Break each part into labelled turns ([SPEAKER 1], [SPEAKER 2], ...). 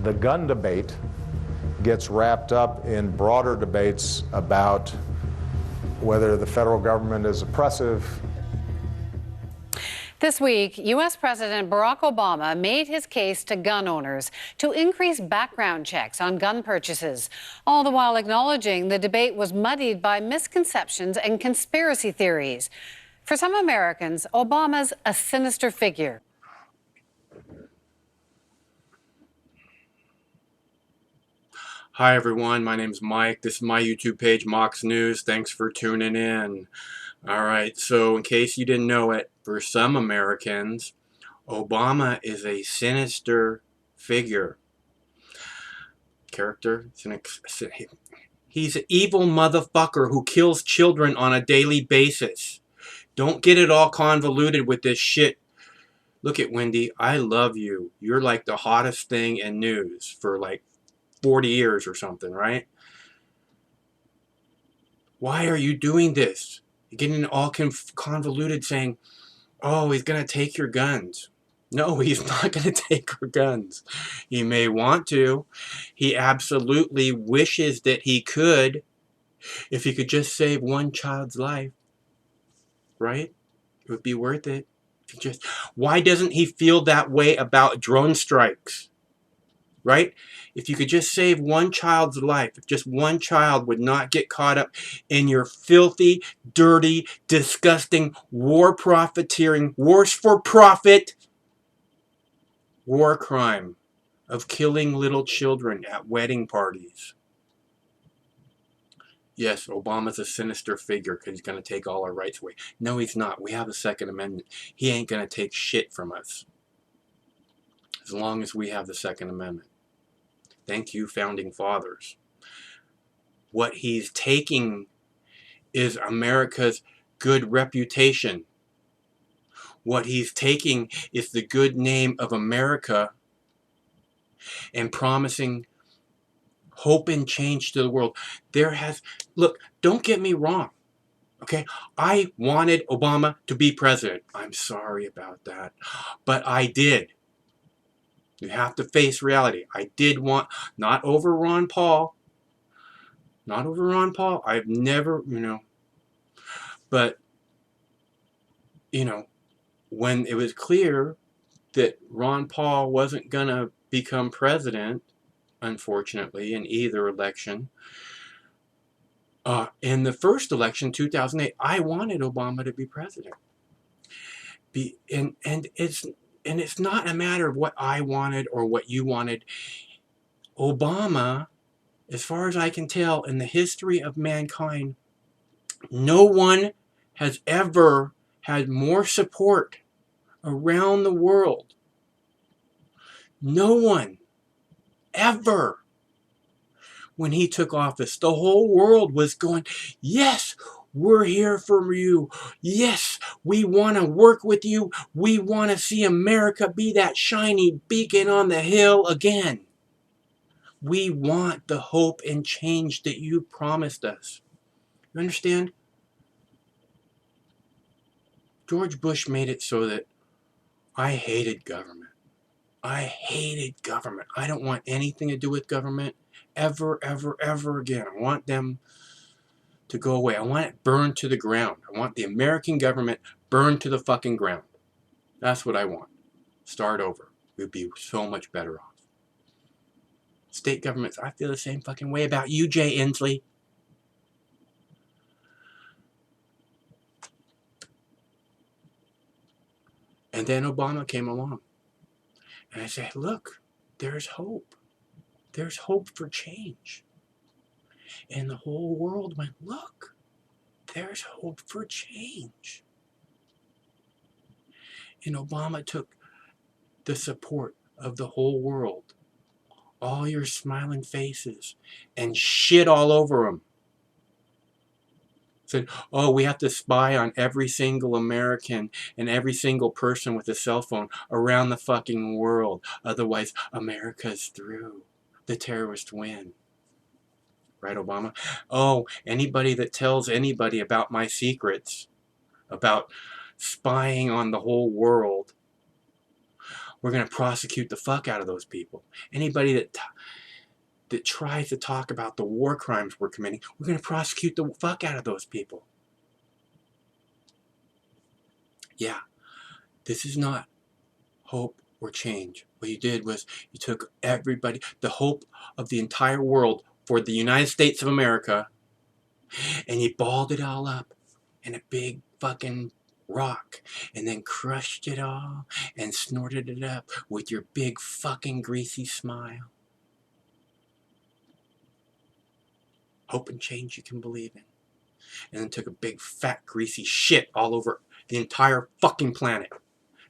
[SPEAKER 1] the gun debate gets wrapped up in broader debates about whether the federal government is oppressive.
[SPEAKER 2] This week, U.S. President Barack Obama made his case to gun owners to increase background checks on gun purchases, all the while acknowledging the debate was muddied by misconceptions and conspiracy theories. For some Americans, Obama's a sinister figure.
[SPEAKER 3] Hi everyone, my name's Mike. This is my YouTube page, Mox News. Thanks for tuning in. Alright, so in case you didn't know it, for some Americans, Obama is a sinister figure. Character? He's an evil motherfucker who kills children on a daily basis. Don't get it all convoluted with this shit. Look at Wendy, I love you. You're like the hottest thing in news for like 40 years or something, right? Why are you doing this? You're getting all convoluted saying, oh, he's going to take your guns. No, he's not going to take your guns. He may want to. He absolutely wishes that he could. If he could just save one child's life, right? It would be worth it. Why doesn't he feel that way about drone strikes? Right? If you could just save one child's life, if just one child would not get caught up in your filthy, dirty, disgusting, war profiteering, wars for profit, war crime of killing little children at wedding parties. Yes, Obama's a sinister figure because he's going to take all our rights away. No, he's not. We have a Second Amendment. He ain't going to take shit from us as long as we have the Second Amendment. Thank you, Founding Fathers. What he's taking is America's good reputation. What he's taking is the good name of America and promising hope and change to the world. Look, don't get me wrong, okay? I wanted Obama to be president. I'm sorry about that, but I did. You have to face reality. I did want, not over Ron Paul. Not over Ron Paul. I've never, but, when it was clear that Ron Paul wasn't going to become president, unfortunately, in either election, in the first election, 2008, I wanted Obama to be president. And it's not a matter of what I wanted or what you wanted. Obama, as far as I can tell, in the history of mankind, no one has ever had more support around the world. No one ever. When he took office, the whole world was going, yes, we're here for you. Yes, we want to work with you. We want to see America be that shiny beacon on the hill again. We want the hope and change that you promised us. You understand? George Bush made it so that I hated government. I hated government. I don't want anything to do with government ever, ever, ever again. I want them to go away. I want it burned to the ground. I want the American government burned to the fucking ground. That's what I want. Start over. We'd be so much better off. State governments, I feel the same fucking way about you, Jay Inslee. And then Obama came along. And I said, look, there's hope. There's hope for change. And the whole world went, look, there's hope for change. And Obama took the support of the whole world, all your smiling faces, and shit all over them. Said, oh, we have to spy on every single American and every single person with a cell phone around the fucking world. Otherwise, America's through. The terrorists win. Right, Obama? Oh, anybody that tells anybody about my secrets, about spying on the whole world, We're going to prosecute the fuck out of those people. Anybody that tries to talk about the war crimes we're committing, we're going to prosecute the fuck out of those people. Yeah, this is not hope or change. What you did was you took everybody, the hope of the entire world for the United States of America, and you balled it all up in a big fucking rock, and then crushed it all and snorted it up with your big fucking greasy smile. Hope and change you can believe in. And then took a big fat greasy shit all over the entire fucking planet.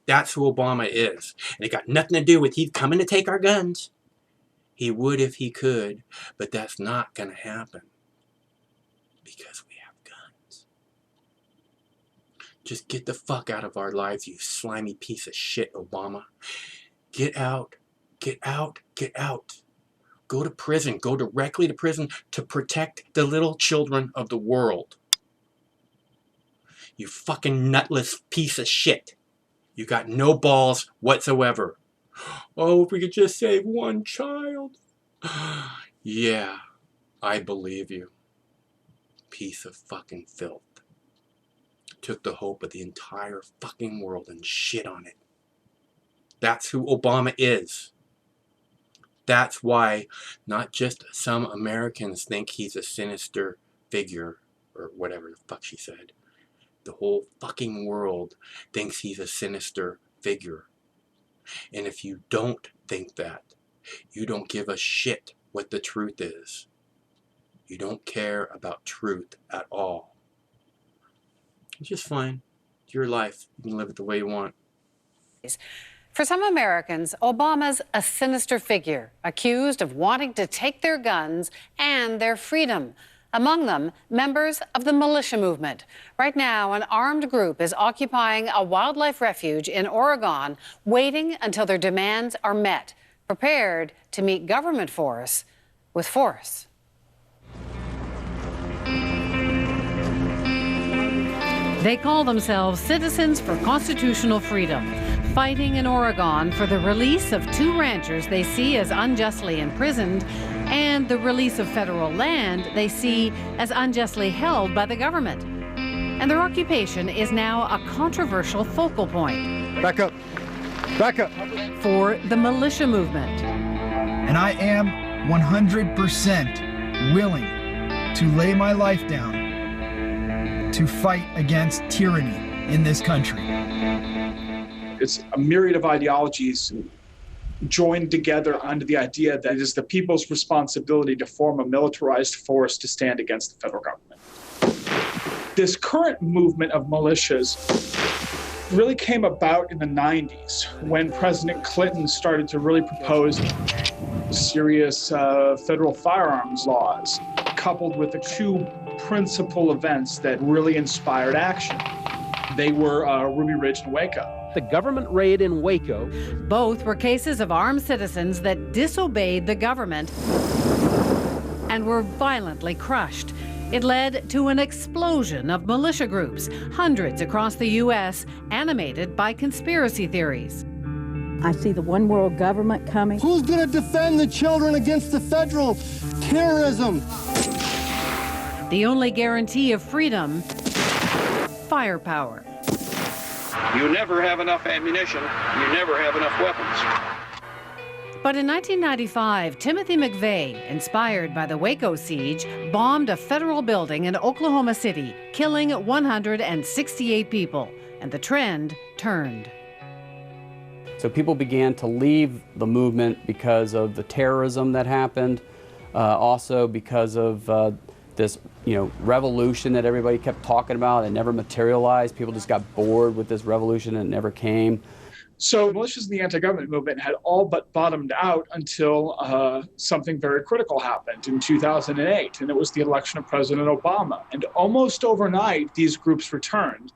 [SPEAKER 3] That's who Obama is. And it got nothing to do with he's coming to take our guns. He would if he could, but that's not going to happen. Because we have guns. Just get the fuck out of our lives, you slimy piece of shit, Obama. Get out. Get out. Get out. Go to prison. Go directly to prison to protect the little children of the world. You fucking nutless piece of shit. You got no balls whatsoever. Oh, if we could just save one child. Yeah, I believe you. Piece of fucking filth. Took the hope of the entire fucking world and shit on it. That's who Obama is. That's why not just some Americans think he's a sinister figure, or whatever the fuck she said. The whole fucking world thinks he's a sinister figure. And if you don't think that, you don't give a shit what the truth is. You don't care about truth at all. It's just fine. It's your life. You can live it the way you want.
[SPEAKER 2] For some Americans, Obama's a sinister figure, accused of wanting to take their guns and their freedom. Among them, members of the militia movement. Right now, an armed group is occupying a wildlife refuge in Oregon, waiting until their demands are met, prepared to meet government force with force. They call themselves Citizens for Constitutional Freedom, fighting in Oregon for the release of 2 ranchers they see as unjustly imprisoned and the release of federal land they see as unjustly held by the government. And their occupation is now a controversial focal point.
[SPEAKER 4] Back up. Back up.
[SPEAKER 2] For the militia movement.
[SPEAKER 5] And I am 100% willing to lay my life down to fight against tyranny in this country.
[SPEAKER 6] It's a myriad of ideologies joined together under the idea that it is the people's responsibility to form a militarized force to stand against the federal government. This current movement of militias really came about in the 90s when President Clinton started to really propose serious federal firearms laws, coupled with the 2 principal events that really inspired action. They were Ruby Ridge and Waco.
[SPEAKER 7] The government raid in Waco.
[SPEAKER 2] Both were cases of armed citizens that disobeyed the government and were violently crushed. It led to an explosion of militia groups, hundreds across the U.S., animated by conspiracy theories.
[SPEAKER 8] I see the one world government coming.
[SPEAKER 4] Who's going to defend the children against the federal terrorism?
[SPEAKER 2] The only guarantee of freedom, firepower.
[SPEAKER 9] You never have enough ammunition. You never have enough weapons.
[SPEAKER 2] But in 1995, Timothy McVeigh, inspired by the Waco siege, bombed a federal building in Oklahoma City, killing 168 people, and the trend turned.
[SPEAKER 10] So people began to leave the movement because of the terrorism that happened, also because of this revolution that everybody kept talking about and never materialized. People just got bored with this revolution and it never came.
[SPEAKER 6] So militias in the anti-government movement had all but bottomed out until something very critical happened in 2008, and it was the election of President Obama. And almost overnight, these groups returned.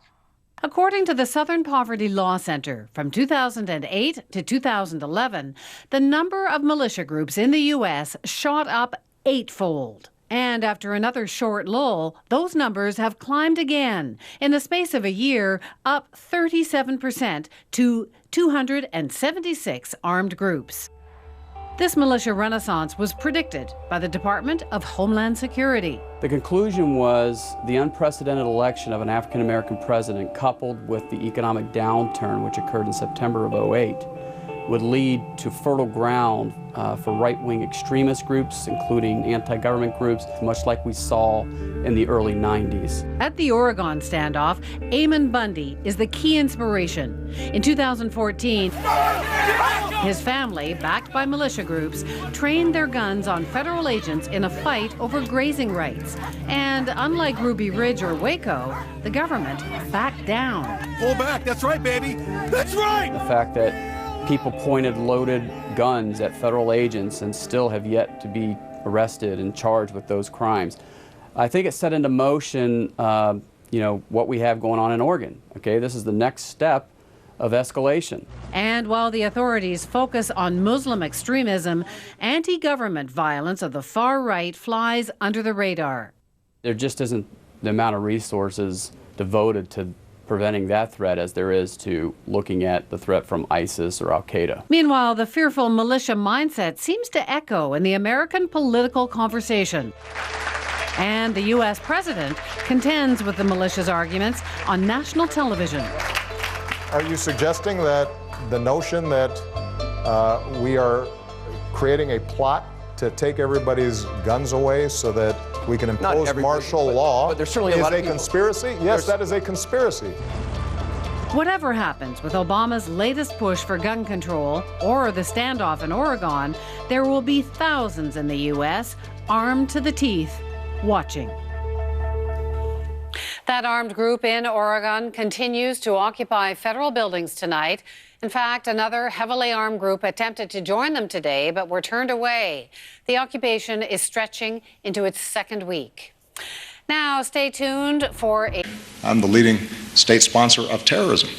[SPEAKER 2] According to the Southern Poverty Law Center, from 2008 to 2011, the number of militia groups in the U.S. shot up 8-fold. And after another short lull, those numbers have climbed again. In the space of a year, up 37% to 276 armed groups. This militia renaissance was predicted by the Department of Homeland Security.
[SPEAKER 10] The conclusion was the unprecedented election of an African-American president, coupled with the economic downturn which occurred in September of 2008, would lead to fertile ground for right-wing extremist groups, including anti-government groups, much like we saw in the early 90s.
[SPEAKER 2] At the Oregon standoff, Eamon Bundy is the key inspiration. In 2014, his family, backed by militia groups, trained their guns on federal agents in a fight over grazing rights. And unlike Ruby Ridge or Waco, the government backed down.
[SPEAKER 11] Pull back, that's right, baby, that's right!
[SPEAKER 10] The fact that people pointed loaded guns at federal agents and still have yet to be arrested and charged with those crimes. I think it set into motion, what we have going on in Oregon. Okay, this is the next step of escalation.
[SPEAKER 2] And while the authorities focus on Muslim extremism, anti-government violence of the far right flies under the radar.
[SPEAKER 10] There just isn't the amount of resources devoted to preventing that threat as there is to looking at the threat from ISIS or Al-Qaeda.
[SPEAKER 2] Meanwhile, the fearful militia mindset seems to echo in the American political conversation. And the U.S. president contends with the militia's arguments on national television.
[SPEAKER 1] Are you suggesting that the notion that we are creating a plot to take everybody's guns away so that we can impose martial law
[SPEAKER 11] but there's certainly
[SPEAKER 1] is
[SPEAKER 11] a
[SPEAKER 1] a conspiracy? Yes, that is a conspiracy.
[SPEAKER 2] Whatever happens with Obama's latest push for gun control or the standoff in Oregon, there will be thousands in the U.S. armed to the teeth, watching. That armed group in Oregon continues to occupy federal buildings tonight. In fact, another heavily armed group attempted to join them today, but were turned away. The occupation is stretching into its second week. Now, stay tuned for
[SPEAKER 12] I'm the leading state sponsor of terrorism.